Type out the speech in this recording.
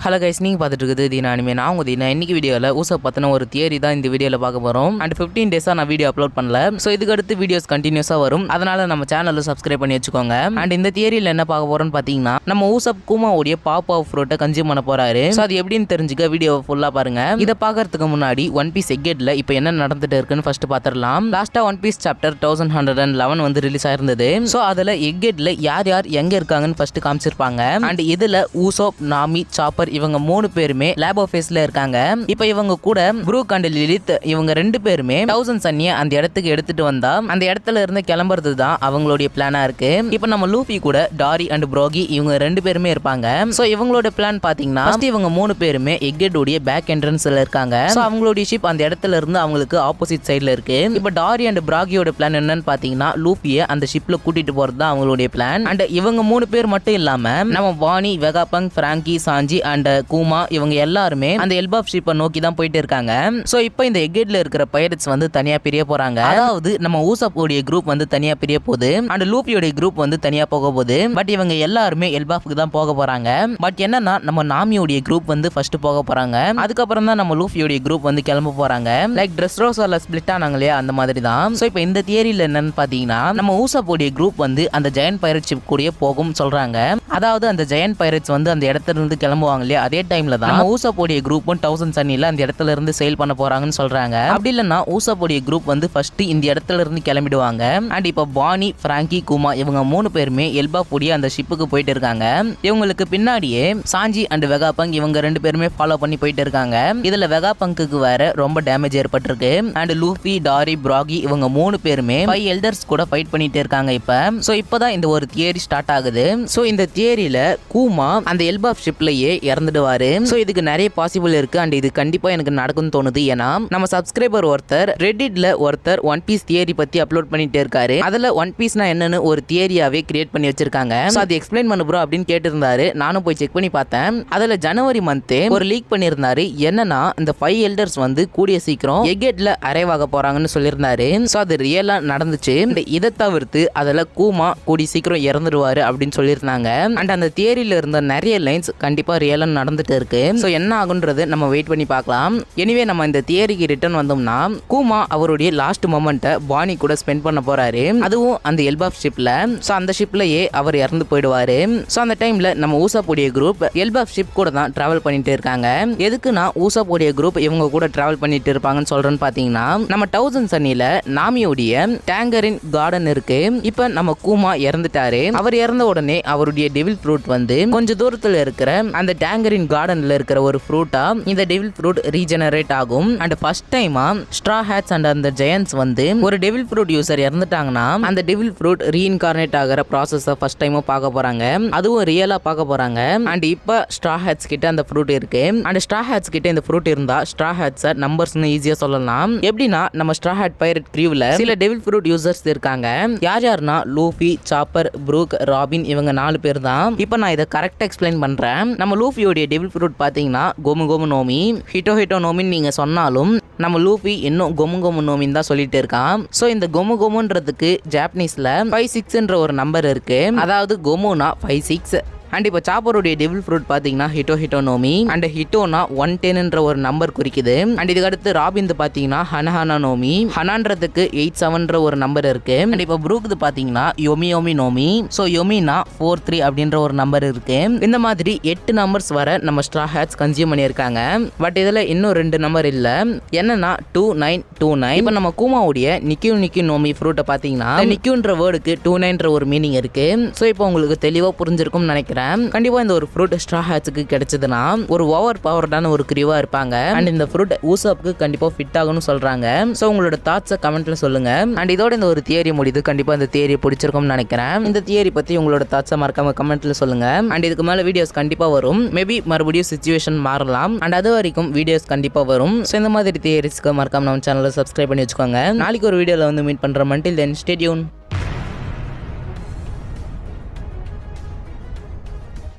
Hello guys, நீங்கள் பார்த்துட்டு இருக்குது தீனா அனிமே. நான் உங்கள் தீனா. இன்னைக்கு வீடியோவில் ஊசப் பற்றின ஒரு தியரி தான் இந்த வீடியோவில் பார்க்க போகிறோம். அண்ட் 15 டேஸாக நான் வீடியோ அப்லோட் பண்ணல. ஸோ இதுக்கு அடுத்து வீடியோஸ் கண்டினியூஸாக வரும். அதனால் நம்ம சேனலில் சப்ஸ்கிரைப் பண்ணி வச்சுக்கோங்க. அண்ட் இந்த தியரியில் என்ன பார்க்க போகிறோம்னு பார்த்தீங்கன்னா, நம்ம ஊசப் கூமாவுடைய பாப் ஆஃப் ஃப்ரூட்டை கன்சியூம் பண்ண போகிறாரு. ஸோ அது எப்படின்னு தெரிஞ்சுக்க வீடியோவை ஃபுல்லாக பாருங்க. இதை பார்க்கறதுக்கு முன்னாடி ஒன் பீஸ் எக்கெட்டில் இப்போ என்ன நடந்துட்டு இருக்குன்னு ஃபர்ஸ்ட் பார்த்துடலாம். லாஸ்ட்டாக ஒன் பீஸ் சாப்டர் 1111 வந்து ரிலீஸ் ஆயிருந்தது. ஸோ அதில் எக்கெட்டில் யார் யார் எங்கே இருக்காங்கன்னு ஃபர்ஸ்ட் காமிச்சிருப்பாங்க. அண்ட் இதில் ஊசோப், நாமி, சாப்பர் இவங்க 3 பேருமே லேபோ ஃபேஸ்ல இருக்காங்க. இப்போ இவங்க கூட ப்ரூக் அண்ட் லிலித் இவங்க 2 பேருமே 1000 சன்னியை அந்த இடத்துக்கு எடுத்துட்டு வந்தா அந்த இடத்துல இருந்து கிளம்புறது தான் அவங்களுடைய பிளானா இருக்கு. இப்போ நம்ம லூஃபி கூட டாரி அண்ட் ப்ரோகி இவங்க 2 பேருமே இருப்பாங்க. சோ இவங்களோட பிளான் பாத்தீங்கன்னா, இவங்க 3 பேருமே எக்கெட் உடைய பேக் என்ட்ரன்ஸ்ல இருக்காங்க. சோ அவங்களுடைய ஷிப் அந்த இடத்துல இருந்து அவங்களுக்கு ஆப்போசிட் சைடுல இருக்கு. இப்போ டாரி அண்ட் ப்ராகியோட பிளான் என்னன்னு பாத்தீங்கன்னா, லூஃபியை அந்த ஷிப்ல கூட்டிட்டு போறது தான் அவங்களுடைய பிளான். அண்ட் இவங்க 3 பேர் மட்டும் இல்லாம நம்ம வானி, வெகாபங், பிராங்கி, சாஞ்சி அண்ட் கூமா இவங்க எல்லாருமே அந்த எல்பாப் ஷிப்பை நோக்கி தான் போயிட்டு இருக்காங்க. சோ இப்போ இந்த எக்கெட்ல இருக்கிற பைரட்ஸ் வந்து தனியா பிரிய போறாங்க. அதாவது நம்ம ஊசப் உடைய குரூப் வந்து தனியா பிரிய போகுது. அண்ட் லூஃபியோட குரூப் வந்து தனியா போக போகுது. பட் இவங்க எல்லாருமே எல்பாப்க்கு தான் போக போறாங்க. பட் என்னன்னா, நம்ம நாமியோடைய குரூப் வந்து ஃபர்ஸ்ட் போக போறாங்க. அதுக்கப்புறம் தான் நம்ம லூஃபியோடைய குரூப் வந்து கிளம்ப போறாங்க. லைக் ட்ரெஸ்ரோஸால ஸ்பிளிட் ஆனாங்க இல்லையா, அந்த மாதிரி தான். சோ இப்போ இந்த தியரியில என்னன்னு பாத்தீங்கன்னா, நம்ம ஊசப் உடைய குரூப் வந்து அந்த ஜெயண்ட் பைரட் ஷிப் கூடயே போகும் சொல்றாங்க. அதாவது அந்த ஜெயண்ட் பைரட்ஸ் வந்து அந்த இடத்துல இருந்து கிளம்புவாங்க இல்லையா, அதே டைம்ல தான் நம்ம ஊசப்போடைய குரூப் 1000 சன்னில அந்த இடத்துல இருந்து சேல் பண்ண போறாங்கன்னு சொல்றாங்க. அப்படி இல்லைன்னா ஊசப்போடைய குரூப் வந்து ஃபர்ஸ்ட் இந்த இடத்துல இருந்து கிளம்பிடுவாங்க. அண்ட் இப்போ பானி, பிராங்கி, கூமா இவங்க 3 பேருமே எல்பாப் உடைய அந்த ஷிப்புக்கு போயிட்டு இருக்காங்க. இவங்களுக்கு பின்னாடியே சாஞ்சி அண்ட் வெகாபங் இவங்க 2 பேருமே ஃபாலோ பண்ணி போயிட்டு இருக்காங்க. இதுல வெகாபங்குக்கு வேற ரொம்ப டேமேஜ் ஏற்பட்டிருக்கு. அண்ட் லூஃபி, டாரி, ப்ராகி இவங்க 3 பேருமே 5 எல்டர்ஸ் கூட ஃபைட் பண்ணிட்டு இருக்காங்க. இப்போ இப்பதான் இந்த ஒரு தியரி ஸ்டார்ட் ஆகுது. சோ இந்த தியரியில கூமா அந்த எல்பாப் ஷிப்லயே இறந்துடுவாரு. சோ இதுக்கு நிறைய பாசிபிள் இருக்கு. அண்ட் இது கண்டிப்பா எனக்கு நடக்கும்னு தோணுது. ஏன்னா நம்ம சப்ஸ்கிரைபர் ஒருத்தர் ரெடிட்ல ஒன் பீஸ் தியரி பத்தி அப்லோட் பண்ணிட்டே இருக்காரு. அதுல ஒன் பீஸ்னா என்னன்னு ஒரு தியரியாவே கிரியேட் பண்ணி வச்சிருக்காங்க. சோ அது எக்ஸ்பிளைன் பண்ணு ப்ரோ அப்படின்னு கேட்டிருந்தாரு. நானும் போய் செக் பண்ணி பார்த்தேன். அதுல ஜனவரி மந்த் ஒரு லீக் பண்ணியிருந்தாரு. என்னன்னா, இந்த 5 எல்டர்ஸ் வந்து கூடிய சீக்கிரம் எக்கெட்ல அரைவ் ஆக போறாங்கன்னு சொல்லியிருந்தாரு. சோ அது ரியலா நடந்துச்சு. இதை தவிர்த்து அதுல கூமா கூடிய சீக்கிரம் இறந்துடுவாரு அப்படின்னு சொல்லியிருந்தாங்க. அண்ட் அந்த தியரியில இருந்த நிறைய லைன்ஸ் கண்டிப்பா ரியலா நடந்துட்டு இருக்கு. சோ என்ன ஆகுன்றது நம்ம வெயிட் பண்ணி பார்க்கலாம். எனிவே நம்ம இந்த தியரிக்கு ரிட்டர்ன் வந்தோம்னா, கூமா அவருடைய லாஸ்ட் மொமெண்ட்டை பானி கூட ஸ்பெண்ட் பண்ண போறாரு. அதுவும் அந்த எல்பாப் ஷிப்ல. சோ அந்த ஷிப்லயே அவர் இறந்து போயிடுவாரு. சோ அந்த டைம்ல நம்ம ஊசப் உடைய குரூப் எல்பாப் ஷிப் கூட தான் டிராவல் பண்ணிட்டு இருக்காங்க. எதுக்குன்னா, ஊசப் உடைய குரூப் இவங்க கூட டிராவல் பண்ணிட்டு இருப்பாங்கன்னு சொல்றேன்னு பாத்தீங்கன்னா, நம்ம 1000 சன்னில நாமியோடைய டேங்கரின் கார்டன் இருக்கு. இப்ப நம்ம கூமா இறந்துட்டாரு. அவர் இறந்த உடனே அவருடைய டெவில் ஃப்ரூட் வந்து கொஞ்ச தூரத்துல இருக்கிற அந்த டேங்கரின் கார்டன்ல இருக்கிற ஒரு ஃப்ரூட்டா இந்த டெவில் ஃப்ரூட் ரீஜெனரேட் ஆகும். அண்ட் ஃபர்ஸ்ட் டைமா ஸ்ட்ரா ஹேட்ஸ் அண்ட் அந்த ஜெயன்ட்ஸ் வந்து ஒரு டெவில் ஃப்ரூட் யூசர் இறந்துட்டாங்கன்னா அந்த டெவில் ஃப்ரூட் ரீஇன்கார்னேட் ஆகிற ப்ராசஸை ஃபர்ஸ்ட் டைமா பார்க்க போறாங்க. அதுவும் ரியலா பார்க்க போறாங்க. அண்ட் இப்ப ஸ்ட்ரா ஹேட்ஸ் கிட்ட அந்த ஃப்ரூட் இருக்கு. அண்ட் ஸ்ட்ரா ஹேட்ஸ் கிட்ட இந்த ஃப்ரூட் இருந்தா ஸ்ட்ரா ஹேட்ஸ் நம்பர்ஸ்னு ஈஸியா சொல்லலாம். எப்படின்னா, நம்ம ஸ்ட்ரா ஹேட் பைரட் கிரீவ்ல சில டெவில் ஃப்ரூட் யூசர்ஸ் இருக்காங்க. யார்னா லூஃபி, சாப்பர், ப்ரூக், ராபின் இவங்க 4 பேர் தான். இப்போ நான் இதை கரெக்டா எக்ஸ்பிளைன் பண்றேன். நம்ம லூஃபியோடைய டெவில் ஃப்ரூட் பாத்தீங்கன்னா கோமு கோமு நோமி, ஹிட்டோ ஹிட்டோ நோமின்னு நீங்க சொன்னாலும் நம்ம லூஃபி இன்னும் கோமு கோமு நோமின்னு தான் சொல்லிட்டு இருக்கான். சோ இந்த கோமு கோமுன்றதுக்கு ஜாப்பனீஸ்ல 56ன்ற ஒரு நம்பர் இருக்கு. அதாவது கோமுனா 56. அண்ட் இப்போ சாப்பருடைய டெவில் ஃப்ரூட் பார்த்தீங்கன்னா ஹிட்டோ ஹிட்டோ நோமி. அண்ட் ஹிட்டோனா 110ன்ற ஒரு நம்பர் குறிக்குது. அண்ட் இதுக்கு அடுத்து ராபின் பார்த்தீங்கன்னா ஹனஹானா நோமி. ஹனான்றதுக்கு 87ன்ற ஒரு நம்பர் இருக்கு. அண்ட் இப்போ ப்ரூக் பார்த்தீங்கன்னா யோமி யோமி நோமி. ஸோ யோமினா 43 அப்படின்ற ஒரு நம்பர் இருக்கு. இந்த மாதிரி 8 நம்பர்ஸ் வர நம்ம ஸ்ட்ரா ஹேட்ஸ் கன்சியூம் பண்ணியிருக்காங்க. பட் இதில் இன்னும் 2 நம்பர் இல்லை. என்னன்னா 2929. இப்போ நம்ம கூமாவுடைய நிக்கியூ நோமி ஃப்ரூட்டை பார்த்தீங்கன்னா நிக்கியூன்ற வேர்டுக்கு 29ன்ற ஒரு மீனிங் இருக்கு. ஸோ இப்போ உங்களுக்கு தெளிவாக புரிஞ்சிருக்கும்னு நினைக்கிறேன். கண்டிப்பா இந்த ஒரு ஃப்ரூட் ஸ்ட்ரா ஹேட்ஸ்க்கு கிடைச்சதுன்னா ஒரு ஓவர் பவர்டான ஒரு கிரீவா இருப்பாங்க. அண்ட் இந்த ஃப்ரூட் ஊசப்க்கு கண்டிப்பா ஃபிட் ஆகும்னு சொல்றாங்க. சோ உங்களோட தாட்ஸை கமெண்ட்ல சொல்லுங்க. அண்ட் இதோட இந்த ஒரு தியரி முடியுது. கண்டிப்பா இந்த தியரி பிடிச்சிருக்கும்னு நினைக்கிறேன். இந்த தியரி பத்தி உங்களோட தாட்ஸை மறக்காம கமெண்ட்ல சொல்லுங்க. அண்ட் இதுக்கு மேல வீடியோஸ் கண்டிப்பா வரும். மேபி மறுபடியும் சிச்சுவேஷன் மாறலாம். அண்ட் அது வரைக்கும் வீடியோஸ் கண்டிப்பா வரும். சோ இந்த மாதிரி தியரிஸ்க்கு மறக்காம நம்ம சேனலை சப்ஸ்கிரைப் பண்ணி வச்சுக்கோங்க. நாளைக்கு ஒரு வீடியோல வந்து மீட் பண்றோம். until then stay tuned.